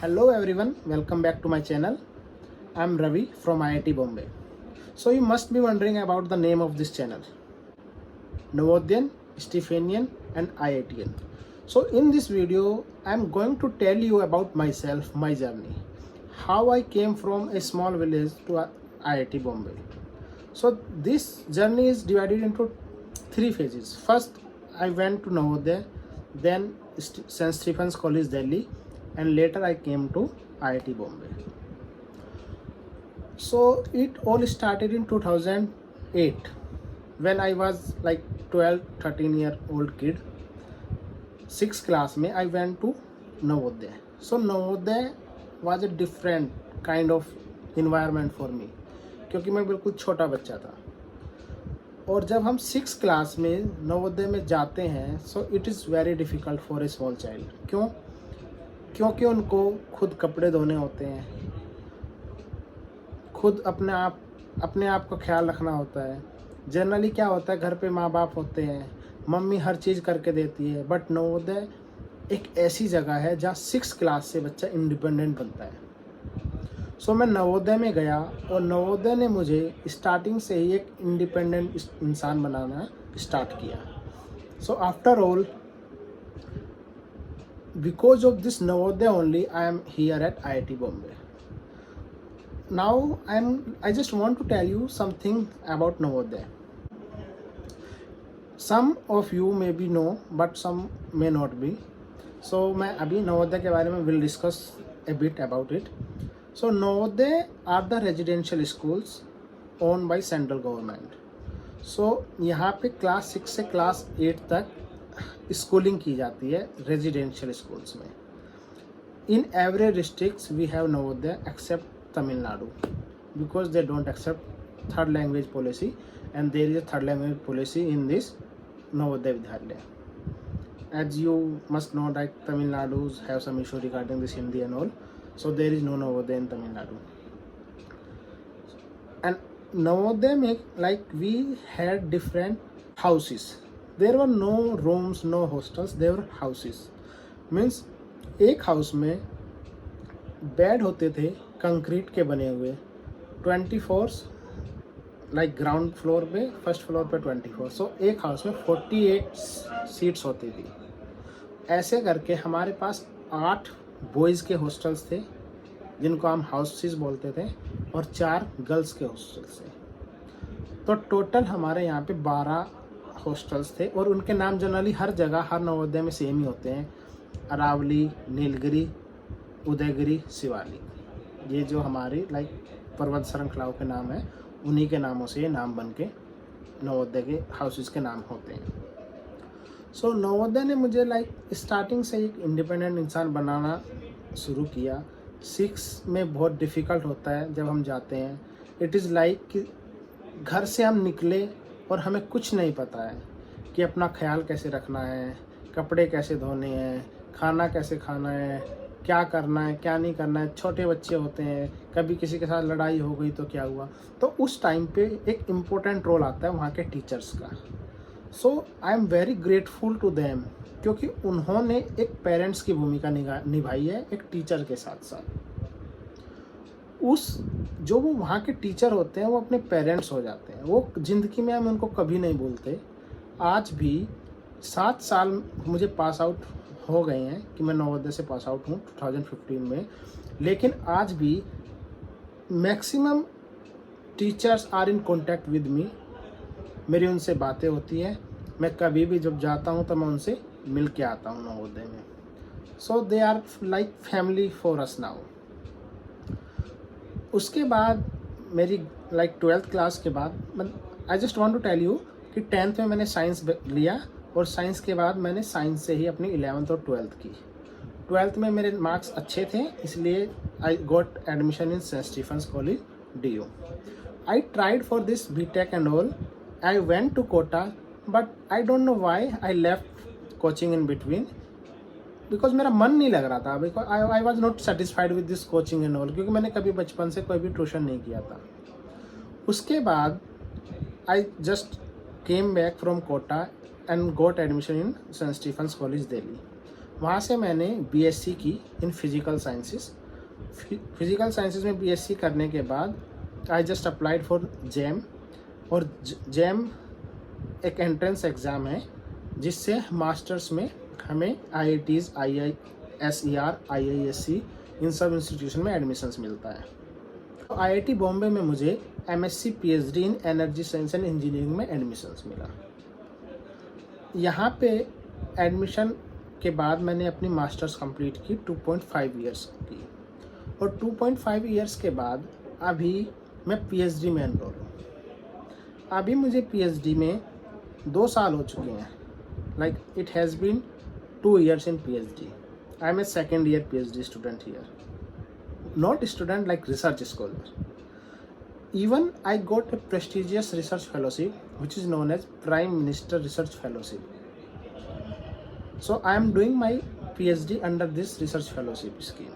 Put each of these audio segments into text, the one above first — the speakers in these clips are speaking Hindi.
Hello everyone, welcome back to my channel. I am Ravi from IIT Bombay. So you must be wondering about the name of this channel. Navodhayan, Stephanian and IITian. So in this video, I am going to tell you about myself, my journey. How I came from a small village to IIT Bombay. So this journey is divided into three phases. First, I went to Navodaya, then St. Stephen's College, Delhi, and later I came to IIT Bombay. So it all started in 2008 when I was like 12-13-year-old kid. 6th class में I went to Navodaya. So Navodaya was a different kind of environment for me क्योंकि मैं बिल्कुल छोटा बच्चा था. और जब हम 6th क्लास में नवोदय में जाते हैं so it is very difficult for a small child. क्योंकि उनको खुद कपड़े धोने होते हैं, खुद अपने आप का ख्याल रखना होता है. जनरली क्या होता है, घर पे माँ बाप होते हैं, मम्मी हर चीज़ करके देती है. बट नवोदय एक ऐसी जगह है जहाँ 6th क्लास से बच्चा इंडिपेंडेंट बनता है. सो मैं नवोदय में गया और नवोदय ने मुझे स्टार्टिंग से ही एक इंडिपेंडेंट इंसान बनाना स्टार्ट किया. So after all because of this Navodaya only I am here at IIT Bombay. Now I just want to tell you something about Navodaya. Some of you maybe know but some may not be. So मैं अभी नवोदय के बारे में will discuss a bit about it. So Navodaya are the residential schools owned by central government. So यहाँ पे क्लास 6 से क्लास 8 तक स्कूलिंग की जाती है रेजिडेंशियल स्कूल्स में. In every districts we have Navodaya except Tamil Nadu because they don't accept third language policy and there is a third language policy in this Navodaya Vidyalaya. As you must know that Tamil Nadu have some issue regarding this Hindi and all, so there is no Navodaya in Tamil Nadu. And Navodaya में like we had different houses. There were no rooms, no hostels, there were houses. Means एक हाउस में बेड होते थे कंक्रीट के बने हुए 24 लाइक ग्राउंड फ्लोर पे, फर्स्ट फ्लोर पे 24. सो एक हाउस में 48 सीट्स होती थी. ऐसे करके हमारे पास 8 बॉयज़ के हॉस्टल्स थे जिनको हम हाउसेस बोलते थे और 4 गर्ल्स के हॉस्टल्स थे. तो टोटल हमारे यहाँ पे 12 हॉस्टल्स थे और उनके नाम जनरली हर जगह हर नवोदय में सेम ही होते हैं. अरावली, नीलगिरी, उदयगिरी, शिवालिक, ये जो हमारी लाइक पर्वत श्रृंखलाओं के नाम है उन्हीं के नामों से ये नाम बन के नवोदय के हाउसेस के नाम होते हैं. सो नवोदय ने मुझे लाइक स्टार्टिंग से एक इंडिपेंडेंट इंसान बनाना शुरू किया. 6 में बहुत डिफ़िकल्ट होता है जब हम जाते हैं. इट इज़ लाइक कि घर से हम निकले और हमें कुछ नहीं पता है कि अपना ख्याल कैसे रखना है, कपड़े कैसे धोने हैं, खाना कैसे खाना है, क्या करना है क्या नहीं करना है. छोटे बच्चे होते हैं, कभी किसी के साथ लड़ाई हो गई तो क्या हुआ. तो उस टाइम पे एक इम्पोर्टेंट रोल आता है वहाँ के टीचर्स का. So I am very grateful to them क्योंकि उन्होंने एक पेरेंट्स की भूमिका निभाई है एक टीचर के साथ साथ. जो वो वहाँ के टीचर होते हैं वो अपने पेरेंट्स हो जाते हैं. वो ज़िंदगी में हम उनको कभी नहीं भूलते. आज भी 7 साल मुझे पास आउट हो गए हैं कि मैं नवोदय से पास आउट हूँ 2015 में, लेकिन आज भी maximum teachers are in contact with me. मेरी उनसे बातें होती हैं. मैं कभी भी जब जाता हूँ तो मैं उनसे मिल के आता हूँ नवोदय में. So they are like family for us now. उसके बाद मेरी लाइक 12th क्लास के बाद I just want to tell you कि 10th में मैंने साइंस लिया और साइंस के बाद मैंने साइंस से ही अपनी 11th और 12th की. 12th में मेरे मार्क्स अच्छे थे इसलिए I got admission in St Stephen's College DU. I tried for this BTech and all. I went to Kota but I don't know why I left coaching in between because मेरा मन नहीं लग रहा था. Because I was not satisfied with this coaching and all क्योंकि मैंने कभी बचपन से कोई भी ट्यूशन नहीं किया था. उसके बाद I just came back from Kota and got admission in St Stephen's College Delhi. वहाँ से मैंने बीएससी की in physical sciences. Physical sciences में बीएससी करने के बाद I just applied for JAM, और जैम एक एंट्रेंस एग्ज़ाम है जिससे मास्टर्स में हमें IITs, IISER, IISc इन सब इंस्टीट्यूशन में एडमिशन्स मिलता है। तो IIT बॉम्बे में मुझे MSc PhD in energy science and engineering में एडमिशन्स मिला। यहाँ पे एडमिशन के बाद मैंने अपनी मास्टर्स कंप्लीट की 2.5 ईयर्स की, और 2.5 ईयर्स के बाद अभी मैं PhD में एनरोल हूँ। अभी मुझे PhD में 2 साल हो चुके हैं। Like it has been 2 years in PhD. I am a second year PhD student here. Not student, like research scholar. Even I got a prestigious research fellowship which is known as Prime Minister Research Fellowship. So I am doing my PhD under this research fellowship scheme.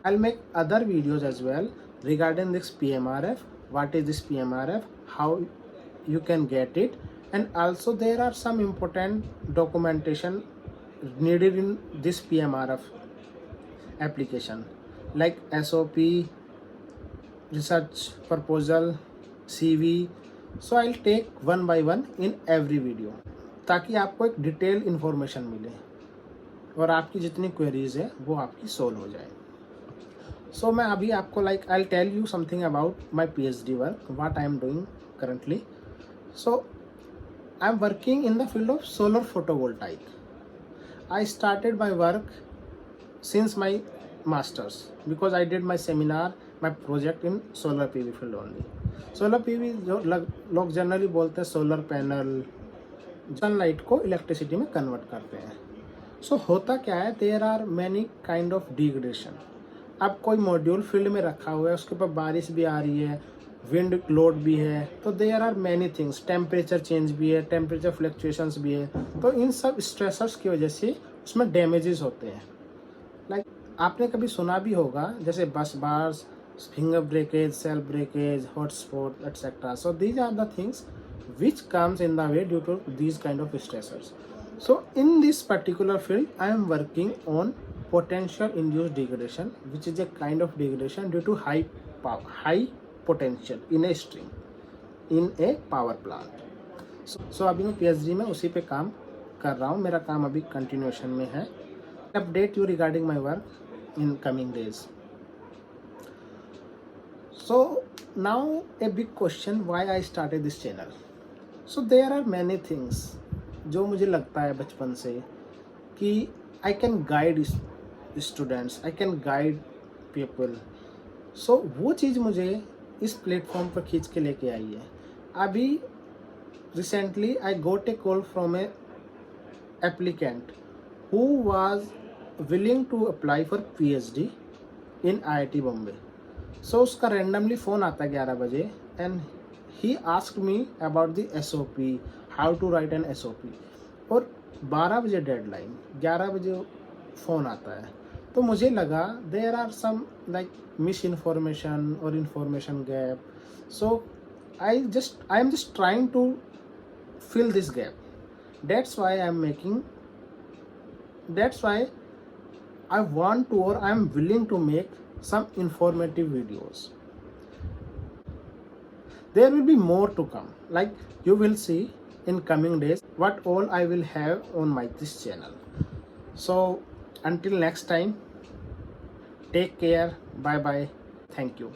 I'll make other videos as well regarding this PMRF, what is this PMRF, how you can get it, and also there are some important documentation needed in this PMRF application like SOP, research proposal, CV. So I'll take one by one in every video ताकि आपको एक डिटेल इन्फॉर्मेशन मिले और आपकी जितनी क्वेरीज है वो आपकी सोल्व हो जाए। सो मैं अभी आपको like I tell you something about my PhD work, what I am doing currently. So I am working in the field of solar photovoltaic. I started my work since my masters because I did my seminar, my project in solar PV field only. Solar PV जो लोग जनरली बोलते हैं सोलर पैनल, सनलाइट को इलेक्ट्रिसिटी में कन्वर्ट करते हैं। सो होता क्या है, there are many kind of degradation. अब कोई मॉड्यूल फील्ड में रखा हुआ है, उसके ऊपर बारिश भी आ रही है, विंड लोड भी है, तो there are many things, temperature change भी है, टेम्परेचर फ्लक्चुएशंस भी है, तो इन सब स्ट्रेसर्स की वजह से उसमें डैमेजेस होते हैं। लाइक आपने कभी सुना भी होगा जैसे bus bars, finger breakage, cell breakage, hotspot etcetera. So these are the things which comes in the way due to these kind of stressors. So in this particular field I am working on potential induced degradation, which is a kind of degradation due to high power, high potential in a string in a power plant. So अभी मैं PhD में उसी पे काम कर रहा हूँ, मेरा काम अभी कंटिन्यूएशन में है। Update you regarding my work in coming days. So now a big question, why I started this channel. So there are many things जो मुझे लगता है बचपन से कि I can guide students, I can guide people. So वो चीज़ मुझे इस प्लेटफॉर्म पर खींच के लेके आई है। अभी recently I got a call from a applicant who was willing to apply for PhD in IIT Bombay. So उसका randomly फ़ोन आता है 11 बजे and he asked me about the SOP, how to write an SOP. और 12 बजे डेडलाइन, 11 बजे फ़ोन आता है, तो मुझे लगा there are some like misinformation or information gap. So I am just trying to fill this gap. That's why I want to, or I am willing to make some informative videos. There will be more to come, like you will see in coming days what all I will have on this channel. So until next time, take care, bye bye, thank you.